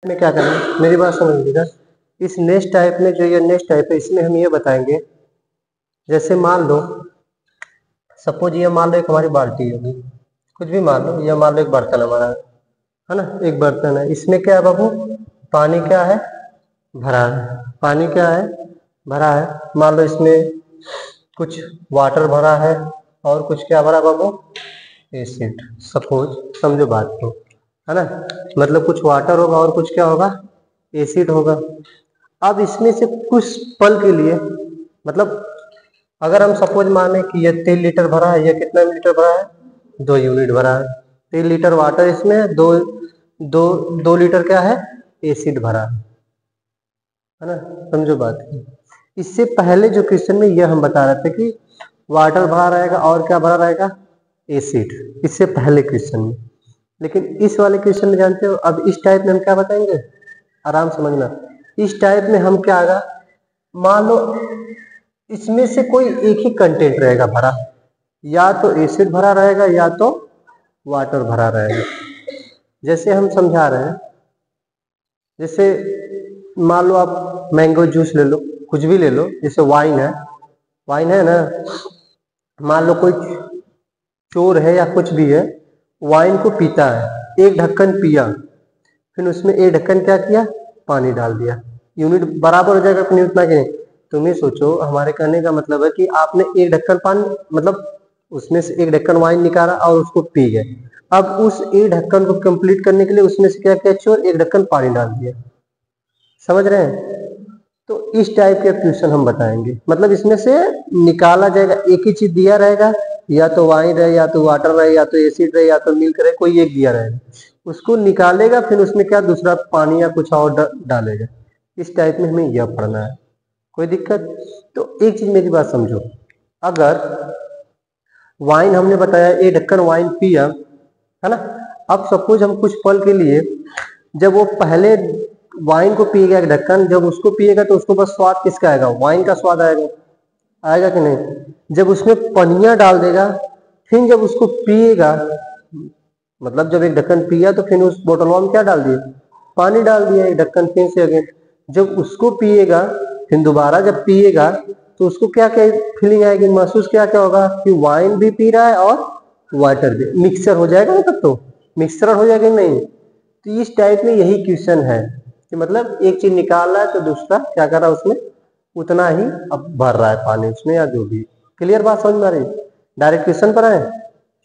में क्या करेंगे, मेरी बात समझ लीजिएगा। इस नेक्स्ट टाइप में जो ये नेक्स्ट टाइप है, इसमें हम ये बताएंगे, जैसे मान लो सपोज ये मान लो एक हमारी बाल्टी होगी, कुछ भी मान लो, ये मान लो एक बर्तन हमारा है ना, एक बर्तन है, इसमें क्या है बाबू, पानी क्या है, भरा है, पानी क्या है, भरा है। मान लो इसमें कुछ वाटर भरा है और कुछ क्या भरा बाबू, एसिड, सपोज, समझो बात को, है ना, मतलब कुछ वाटर होगा और कुछ क्या होगा, एसिड होगा। अब इसमें से कुछ पल के लिए, मतलब अगर हम सपोज माने कि ये 3 लीटर भरा है, ये कितना लीटर भरा है, 2 यूनिट भरा है, 3 लीटर वाटर इसमें, 2 लीटर क्या है, एसिड भरा है ना, समझो बात। इससे पहले जो क्वेश्चन में यह हम बता रहे थे कि वाटर भरा रहेगा और क्या भरा रहेगा, एसिड, इससे पहले क्वेश्चन में। लेकिन इस वाले क्वेश्चन में जानते हो, अब इस टाइप में हम क्या बताएंगे, आराम समझना, इस टाइप में हम क्या आएगा, मान लो इसमें से कोई एक ही कंटेंट रहेगा भरा, या तो एसिड भरा रहेगा या तो वाटर भरा रहेगा। जैसे हम समझा रहे हैं, जैसे मान लो आप मैंगो जूस ले लो, कुछ भी ले लो, जैसे वाइन है ना, मान लो कोई चोर है या कुछ भी है, वाइन को पीता है, एक ढक्कन पिया, फिर उसमें एक ढक्कन क्या किया, पानी डाल दिया, यूनिट बराबर हो जाएगा अपनी उतना कि नहीं। तुम ही सोचो, हमारे कहने का मतलब है कि आपने एक ढक्कन पानी, मतलब उसमें से एक ढक्कन वाइन निकाला और उसको पी गए, अब उस एक ढक्कन को कंप्लीट करने के लिए उसमें से क्या किया, चोर एक ढक्कन पानी डाल दिया, समझ रहे हैं। तो इस टाइप के क्वेश्चन हम बताएंगे, मतलब इसमें से निकाला जाएगा, एक ही चीज दिया रहेगा, या तो वाइन रहे, या तो वाटर रहे, या तो एसिड रहे, या तो मिल्क रहे, कोई एक दिया रहेगा, उसको निकालेगा, फिर उसमें क्या दूसरा पानी या कुछ और डालेगा। इस टाइप में हमें यह पढ़ना है, कोई दिक्कत। तो एक चीज मेरी बात समझो, अगर वाइन हमने बताया, एक ढक्कन वाइन पिया, है ना, अब सपोज हम कुछ पल के लिए, जब वो पहले वाइन को पिएगा एक ढक्कन, जब उसको पिएगा तो उसको बस स्वाद किसका आएगा, वाइन का स्वाद आएगा कि नहीं। जब उसमें पनियां डाल देगा, फिर जब उसको पिएगा, मतलब जब एक ढक्कन पिया तो फिर उस बोतल में क्या डाल दिए, पानी डाल दिया, एक ढक्कन फिर से अगेन, जब उसको पिएगा, फिर दोबारा जब पिएगा तो उसको क्या क्या फीलिंग आएगी, महसूस क्या क्या होगा कि वाइन भी पी रहा है और वाटर भी, मिक्सचर हो जाएगा ना, तब तो मिक्सचर हो जाएगा नहीं। तो इस टाइप में यही क्वेश्चन है कि मतलब एक चीज निकाल रहा है तो दूसरा क्या कर रहा है, उसमें उतना ही अब भर रहा है पानी उसमें, या जो भी। क्लियर बात समझ में आ रही, डायरेक्ट क्वेश्चन पर आए,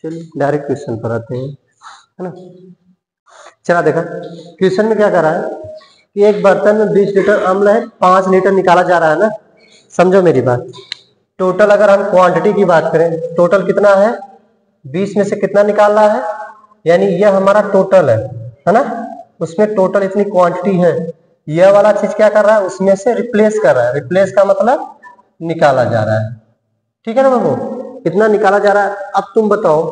चलिए डायरेक्ट क्वेश्चन पर आते हैं, है ना। चला देखा क्वेश्चन में क्या कर रहा है कि एक बर्तन में 20 लीटर अम्ल है, 5 लीटर निकाला जा रहा है ना, समझो मेरी बात। टोटल अगर हम क्वांटिटी की बात करें, टोटल कितना है, 20 में से कितना निकाल रहा है, यानी यह हमारा टोटल है ना, उसमें टोटल इतनी क्वांटिटी है, यह वाला चीज क्या कर रहा है, उसमें से रिप्लेस कर रहा है, रिप्लेस का मतलब निकाला जा रहा है, ठीक है ना बाबू, कितना निकाला जा रहा है। अब तुम बताओ,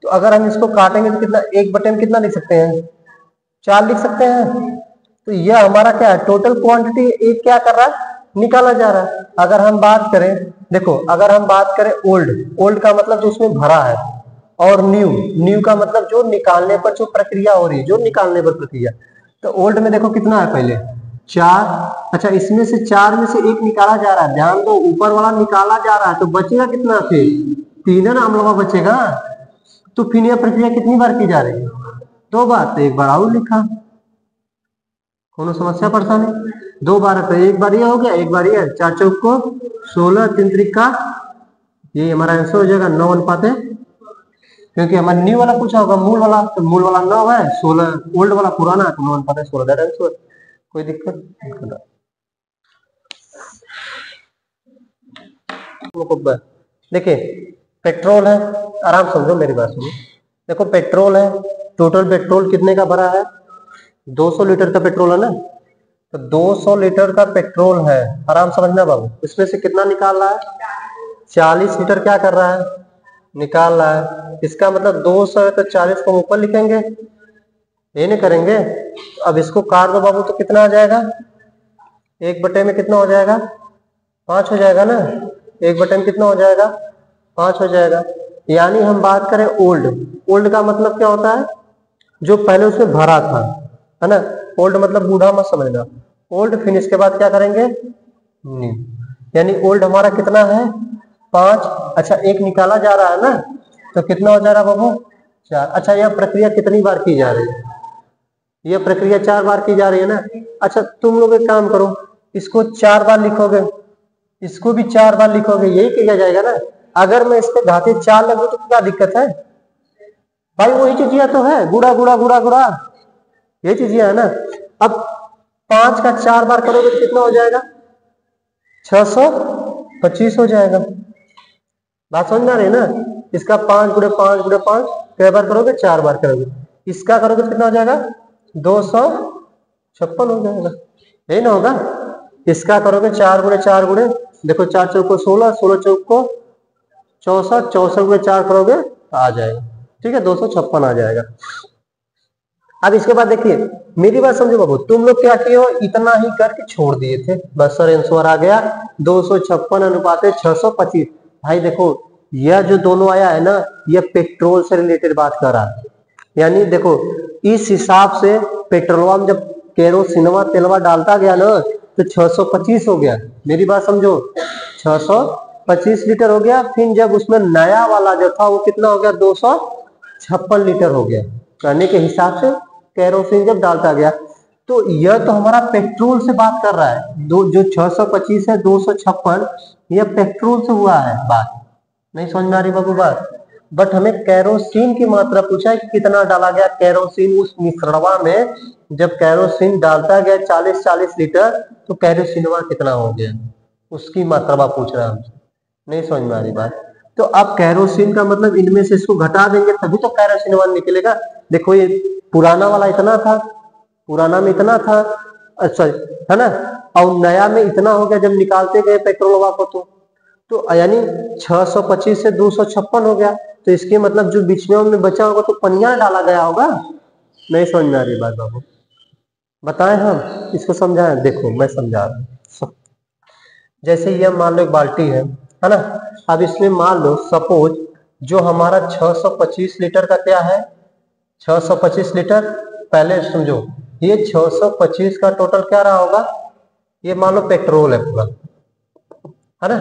तो अगर हम इसको काटेंगे तो कितना, एक बटे में कितना लिख सकते हैं, 4 लिख सकते हैं। तो यह हमारा क्या है, टोटल क्वांटिटी एक क्या कर रहा है, निकाला जा रहा है। अगर हम बात करें, देखो अगर हम बात करें ओल्ड का मतलब जो उसमें भरा है, और न्यू का मतलब जो निकालने पर जो प्रक्रिया हो रही है, जो निकालने पर प्रक्रिया। तो ओल्ड में देखो कितना है, पहले 4, अच्छा इसमें से 4 में से एक निकाला जा रहा है, ध्यान दो, ऊपर वाला निकाला जा रहा है, तो बचेगा कितना, फिर 3 है ना, अम्लवा बचेगा। तो फिर यह प्रक्रिया कितनी बार की जा रही है, 2 बार, तो एक बार और लिखा, कोनो समस्या परेशानी, 2 बार है तो एक बार ये हो गया, एक बार ये, 4 चौक को 16, 3 त्रिक का, ये हमारा आंसर हो जाएगा 9 अनुपात है, क्योंकि हमारा न्यू वाला पूछा होगा, मूल वाला, तो मूल वाला 9 है, 16 ओल्ड वाला पुराना है, तो 9 अनुपात है 16, दैट आंसर। कोई दिक्कत देखिए, पेट्रोल है, आराम समझो मेरी बात सुनो, देखो पेट्रोल है, टोटल पेट्रोल कितने का भरा है, 200 लीटर का पेट्रोल है ना, तो 200 लीटर का पेट्रोल है, आराम समझना बाबू, इसमें से कितना निकाल रहा है, 40 लीटर क्या कर रहा है, निकाल रहा है। इसका मतलब 200 है तो 40 को ऊपर लिखेंगे, ये नहीं करेंगे। अब इसको काट दो बाबू, तो कितना आ जाएगा, 1 बटे में कितना हो जाएगा, 5 हो जाएगा ना, 1 बटे में कितना हो जाएगा, 5 हो जाएगा। यानी हम बात करें ओल्ड का मतलब क्या होता है, जो पहले उसमें भरा था, है ना। ओल्ड मतलब बूढ़ा मत समझना, ओल्ड फिर इसके बाद क्या करेंगे न्यू, यानी ओल्ड हमारा कितना है 5। अच्छा एक निकाला जा रहा है ना, तो कितना हो जा रहा है बाबू 4। अच्छा यह प्रक्रिया कितनी बार की जा रही है, यह प्रक्रिया 4 बार की जा रही है ना। अच्छा तुम लोग एक काम करो, इसको 4 बार लिखोगे, इसको भी 4 बार लिखोगे, यही किया जाएगा ना। अगर मैं इस पे घाते 4 लगू तो क्या दिक्कत है भाई, वही चीजिया तो है, गुड़ा गुड़ा गुड़ा गुड़ा, ये चीजिया है ना। अब 5 का 4 बार करोगे तो कितना हो जाएगा 625 हो जाएगा। बात समझ में आ रही है ना। इसका 5 गुड़े 5 गुड़े 5 कई बार करोगे 4 बार करोगे, इसका करोगे तो कितना हो जाएगा 256 हो जाएगा, यही ना होगा। इसका करोगे 4 गुड़े 4 गुड़े, देखो 4 चौक को 16, 16 चौक को 64, 64 गुड़े 4 करोगे तो आ जाएगा, ठीक है 256 आ जाएगा। अब इसके बाद देखिए मेरी बात समझो बाबू, तुम लोग क्या किए हो इतना ही करके छोड़ दिए थे, बस सर आंसर आ गया 256 अनुपात 625। भाई देखो यह जो दोनों आया है ना, यह पेट्रोल से रिलेटेड बात कर रहा है, यानी देखो इस हिसाब से पेट्रोलवा में जब केरोसिनवा तेलवा डालता गया ना तो 625 हो गया। मेरी बात समझो 625 लीटर हो गया, फिर जब उसमें नया वाला जो था वो कितना हो गया 256 लीटर हो गया, कहने के हिसाब से केरोसिन जब डालता गया। तो यह तो हमारा पेट्रोल से बात कर रहा है, जो 625 है 256 यह पेट्रोल से हुआ है बात, नहीं समझ में आ रही बाबू बात। बट हमें केरोसिन की मात्रा पूछा है कि कितना डाला गया केरोसिन उस मिश्रणवा में, जब केरोसिन डालता गया 40-40 लीटर तो केरोसिनवा कितना हो गया उसकी मात्रा पूछ रहा है, नहीं समझ में आ रही बात। तो अब केरोसिन का मतलब इनमें से इसको घटा देंगे तभी तो केरोसिनवा निकलेगा। देखो ये पुराना वाला इतना था, पुराना में इतना था, अच्छा है ना, और नया में इतना हो गया जब निकालते गए पेट्रोलवा को, तो यानी 625 से 256 हो गया, तो इसके मतलब जो बीच में बचा होगा तो पनिया डाला गया होगा, नहीं समझ में आ रही बात बाबू, बताएं हम इसको समझाएं। देखो मैं समझा रहा हूं, जैसे ये मान लो एक बाल्टी है ना। अब इसमें मान लो सपोज जो हमारा 625 लीटर का क्या है 625 लीटर, पहले समझो ये 625 का टोटल क्या रहा होगा, ये मान लो पेट्रोल है पूरा, है ना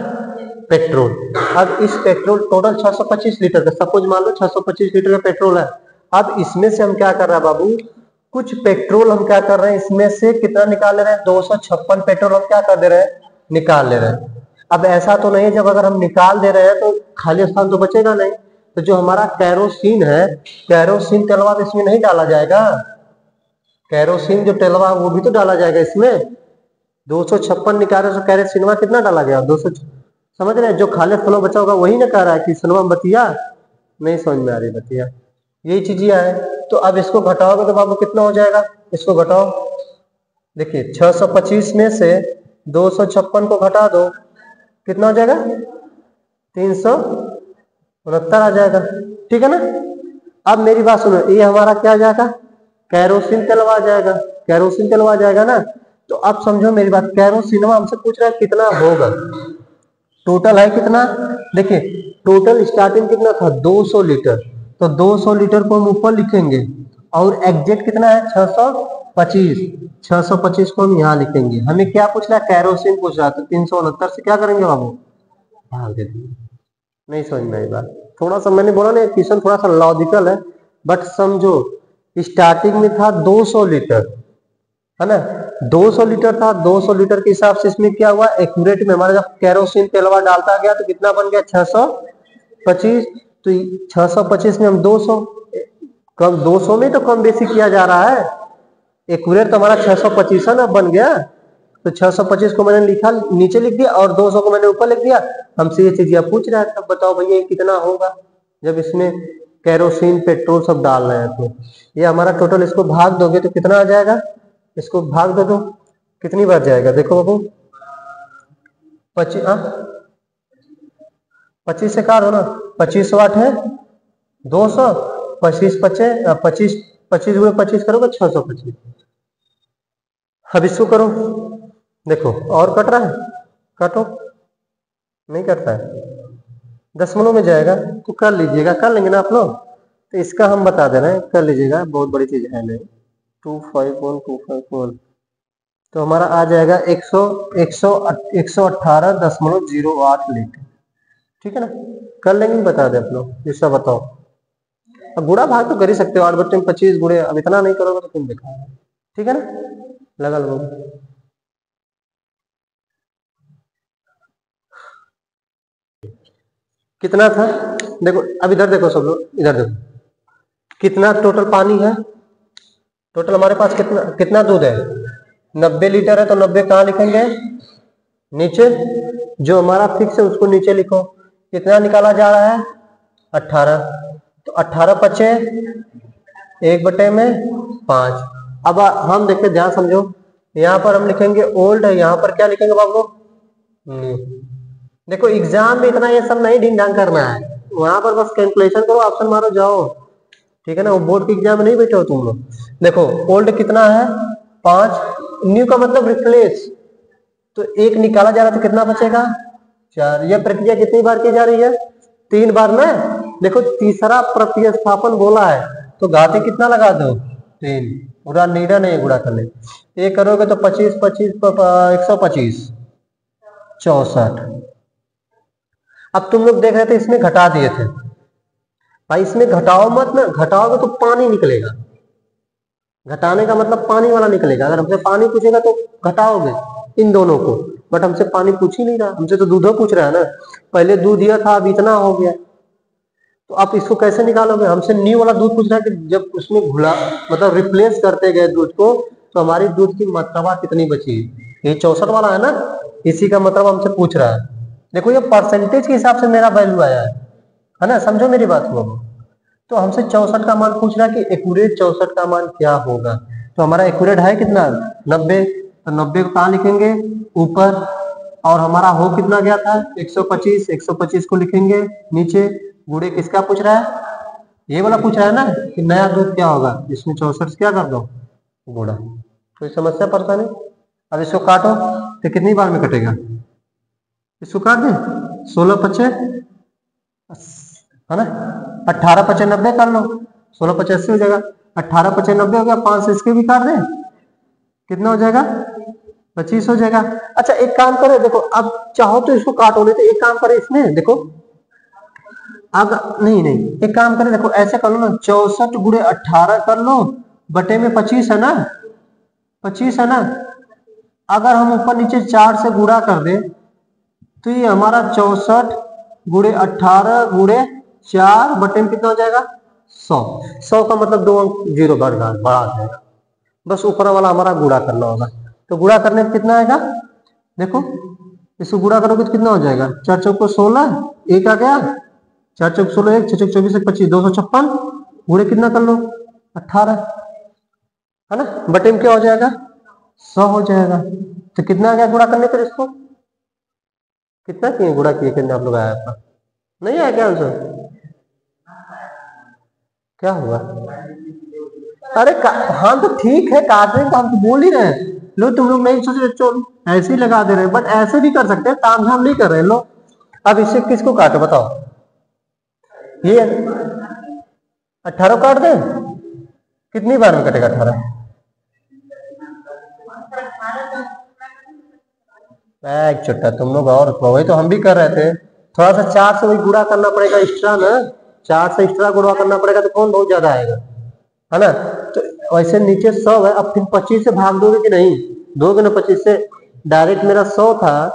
पेट्रोल। अब इस पेट्रोल टोटल 625 लीटर का, सपोज मान लो 625 लीटर का पेट्रोल है। अब इसमें से हम क्या कर रहे हैं बाबू, कुछ पेट्रोल हम क्या कर रहे हैं इसमें से कितना निकाल ले रहे हैं 256 पेट्रोल हम क्या कर दे रहे हैं निकाल ले रहे हैं। अब ऐसा तो नहीं जब अगर हम निकाल दे रहे हैं तो खाली स्थान तो बचेगा नहीं, तो जो हमारा केरोसिन है केरोसिन तेलवा तो इसमें नहीं डाला जाएगा, केरोसिन जो तेलवा वो भी तो डाला जाएगा इसमें। 256 निकाले तो केरोसिनवा कितना डाला गया 200, समझ रहे हैं, जो खाली फ्लो बचा होगा वही ना कह रहा है कि सिनवा बतिया, नहीं समझ में आ रही बतिया, यही चीज है। तो अब इसको घटाओगे तो बाबू कितना हो जाएगा, इसको घटाओ, देखिए 625 में से 256 को घटा दो कितना हो जाएगा 369 आ जाएगा, ठीक है ना। अब मेरी बात सुनो, ये हमारा क्या आ जाएगा केरोसिन तेलवा आ जाएगा, केरोसिन तेलवा आ जाएगा ना। तो अब समझो मेरी बात, केरोसिनवा हमसे पूछ रहा है कितना होगा, टोटल है कितना, देखिए टोटल स्टार्टिंग कितना था 200 लीटर, तो 200 लीटर को हम ऊपर लिखेंगे और एग्जैक्ट कितना है 625, 625 को हम यहाँ लिखेंगे। हमें क्या पूछ रहा है केरोसिन पूछ रहा है, तो 369 से क्या करेंगे बाबू भाग दे देंगे, नहीं समझ में आई बात। थोड़ा सा मैंने बोला ना क्वेश्चन थोड़ा सा लॉजिकल है, बट समझो स्टार्टिंग में था 200 लीटर है ना, 200 लीटर था, 200 लीटर के हिसाब से इसमें क्या हुआ एक्यूरेट में हमारा जब केरोसिन तेलवा डालता गया तो कितना बन गया 625, तो 625 में हम 200 कम 200 में तो कम बेसी किया जा रहा है, एक्यूरेट तो हमारा 625 है ना बन गया, तो 625 को मैंने लिखा नीचे लिख दिया और 200 को मैंने ऊपर लिख दिया। हमसे ये चीज पूछ रहा है, तब बताओ भैया कितना होगा जब इसमें केरोसिन पेट्रोल सब डाल रहे हैं, तो ये हमारा टोटल, इसको भाग दोगे तो कितना आ जाएगा, इसको भाग दे दो कितनी बार जाएगा, देखो बाबू 25 से काट दो ना, 25 वाट है 200, 25 25 25 गुणे 25 करोगे 625। अब इसको करो, देखो और कट रहा है, काटो नहीं कटता है, दशमलव में जाएगा तो कर लीजिएगा, कर लेंगे ना आप लोग, तो इसका हम बता दे रहे हैं कर लीजिएगा, बहुत बड़ी चीज है नहीं। 251 तो हमारा आ जाएगा 118.08 लीटर। ठीक है ना, कर लेंगे, बता दे आप लोग इसका बताओ। अब गुणा भाग तो कर ही सकते हो, 8/25 गुणे, अब इतना नहीं करोगे तो तुम देखा। ठीक है ना, लगा लो। कितना था देखो, अब इधर देखो सब लोग, इधर देखो कितना टोटल पानी है। टोटल हमारे पास कितना कितना दूध है, 90 लीटर है। तो 90 कहाँ लिखेंगे, नीचे। जो हमारा फिक्स है उसको नीचे लिखो। कितना निकाला जा रहा है, 18। तो 18 बचे 1/5। अब हम देखते, ध्यान समझो, यहाँ पर हम लिखेंगे ओल्ड है, यहाँ पर क्या लिखेंगे बाबू, देखो एग्जाम में इतना ये सब नहीं ढींग ढांग करना है, वहां पर बस कैलकुलेशन करो, ऑप्शन मारो, जाओ। ठीक है ना, वो बोर्ड के एग्जाम में नहीं बैठे हो तुम लोग। देखो ओल्ड कितना है 5, न्यू का मतलब रिप्लेस, तो 1 निकाला जा रहा था, कितना बचेगा 4। यह प्रक्रिया कितनी बार की जा रही है, 3 बार में। देखो तीसरा प्रतिस्थापन बोला है, तो घाते कितना लगा दो 3, पूरा नीडा नहीं गुणा कर ले। ये करोगे तो 25 25 125 64। अब तुम लोग देख रहे थे इसमें घटा दिए थे भाई, इसमें घटाओ मत ना, घटाओगे तो पानी निकलेगा। घटाने का मतलब पानी वाला निकलेगा। अगर हमसे पानी पूछेगा तो घटाओगे इन दोनों को, बट हमसे पानी पूछ ही नहीं रहा, हमसे तो दूधो पूछ रहा है ना। पहले दूध यह था, अब इतना हो गया, तो आप इसको कैसे निकालोगे। हमसे न्यू वाला दूध पूछ रहा है कि जब उसमें घुला मतलब रिप्लेस करते गए दूध को, तो हमारी दूध की मात्रा कितनी बची। ये 64 वाला है ना, इसी का मतलब हमसे पूछ रहा है। देखो ये परसेंटेज के हिसाब से मेरा वैल्यू आया है ना, समझो मेरी बात को। तो हमसे 64 का मान पूछ रहा है कि एक्यूरेट 64 का मान क्या होगा। तो हमारा एक्यूरेट है कितना 90, तो 90 को कहाँ लिखेंगे, ऊपर। और हमारा हो कितना गया था 125, 125 को लिखेंगे नीचे। गुणे किसका पूछ रहा है, ये वाला पूछ रहा है ना कि नया दूध क्या होगा, इसमें 64 क्या कर दो गुणा। कोई समस्या परेशानी। अब इसको काटो तो कितनी बार में कटेगा, इसको काट दे 16 25 है ना, 18 25 90 कर लो, 16 85 हो जाएगा, 18 25 90 हो गया, 5 से इसके भी काट दे, कितना हो जाएगा 25 हो जाएगा। अच्छा एक काम करो, देखो अब चाहो तो इसको काटो, नहीं तो एक काम करे इसमें देखो, अब नहीं एक काम करें, देखो ऐसे कर लो ना, 64 गुणे 18 कर लो, बटे में 25 है ना, 25 है ना। अगर हम ऊपर नीचे 4 से गुणा कर दे तो ये हमारा 64 गुणे 18 गुणे 4 बटे में कितना हो जाएगा 100। 100 का मतलब 2 अंक जीरो बढ़ा जाएगा, बस ऊपर वाला हमारा गुणा करना होगा। तो गुणा करने में कितना आएगा, देखो इसको गुणा करोगे तो कितना हो जाएगा, 4 चौको 16, एक आ गया, 4 चौक 16, 1 6 चौक 24 25 256 गुणे कितना कर लो 18 है ना, बटे में क्या हो जाएगा 100 हो जाएगा। तो कितना आ गया गुणा करने पर, इसको कितना किए गुणा किए, कितना आप लोग आया आपका, नहीं आया क्या आंसर, क्या हुआ। अरे हाँ तो ठीक है, काटने का हम तो बोल ही रहे हैं, लो तुम लोग नहीं सोच रहे, चलो ऐसे ही लगा दे रहे हैं, बट ऐसे भी कर सकते हैं, तामझाम नहीं कर रहे लो। अब इससे किसको काटो बताओ, ये 18 काट दे, कितनी बार में कटेगा 18, छोटा तुम लोग और वही तो हम भी कर रहे थे, थोड़ा सा 4 से वही गुणा करना पड़ेगा एक्स्ट्रा ना, 4 से एक्स्ट्रा गुणा करना पड़ेगा, तो कौन बहुत ज्यादा आएगा है ना। तो वैसे नीचे 100 है, अब फिर 25 से भाग दोगे कि नहीं, दोगे ना 25 से, डायरेक्ट मेरा 100 था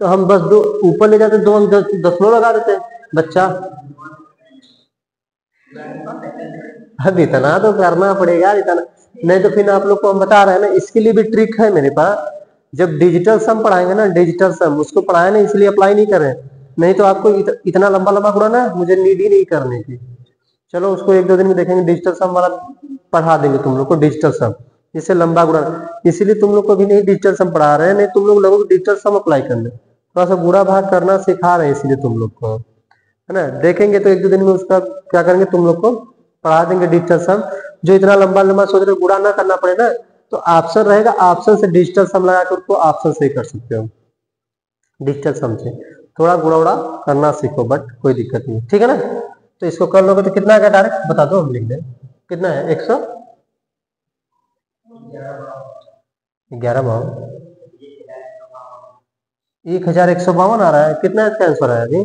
तो हम बस दो ऊपर ले जाते, 2 दशमलव लगा देते बच्चा। अब इतना तो करना पड़ेगा, इतना नहीं तो फिर आप लोग को हम बता रहे हैं ना, इसके लिए भी ट्रिक है मेरे पास। जब डिजिटल सम पढ़ाएंगे ना, डिजिटल सम उसको पढ़ाए ना, इसलिए अप्लाई नहीं करें, नहीं तो आपको इतना लंबा लंबा गुणा ना मुझे नीड ही नहीं करने की। चलो उसको 1-2 दिन में देखेंगे, डिजिटल सम वाला पढ़ा देंगे तुम लोग को, डिजिटल सम इससे लंबा गुणा, इसीलिए तुम लोग को भी नहीं डिजिटल सम पढ़ा रहे हैं, नहीं तुम लोग लोगों को डिजिटल सम अप्लाई करने, थोड़ा सा गुणा भाग करना सिखा रहे हैं, इसलिए तुम लोग को है ना। देखेंगे तो 1-2 दिन में उसका क्या करेंगे, तुम लोग को पढ़ा देंगे डिजिटल सम। जो इतना लंबा लंबा सोच रहे गुणा ना करना पड़े ना, तो ऑप्शन रहेगा, ऑप्शन से डिजिटल सम लगा कर उसको ऑप्शन से ही कर सकते हो, डिजिटल सम से थोड़ा गुणा उड़ा करना सीखो, बट कोई दिक्कत नहीं, ठीक है ना। तो इसको कर लोगे तो कितना आएगा, डायरेक्ट बता दो हम लिख दें, कितना है 100 11 बावन 1152 आ रहा है। कितना इसका आंसर है अभी?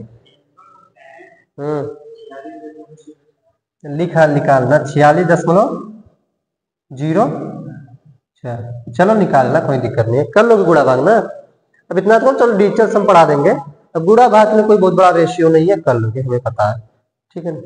लिखा निकालना 46.0। चलो निकालना, कोई दिक्कत नहीं है, कर लोगे गुणा भाग ना। अब इतना तो चलो डिजिटल हम पढ़ा देंगे। अब गुणा भाग में कोई बहुत बड़ा रेशियो नहीं है, कर लोगे, हमें पता है, ठीक है ना।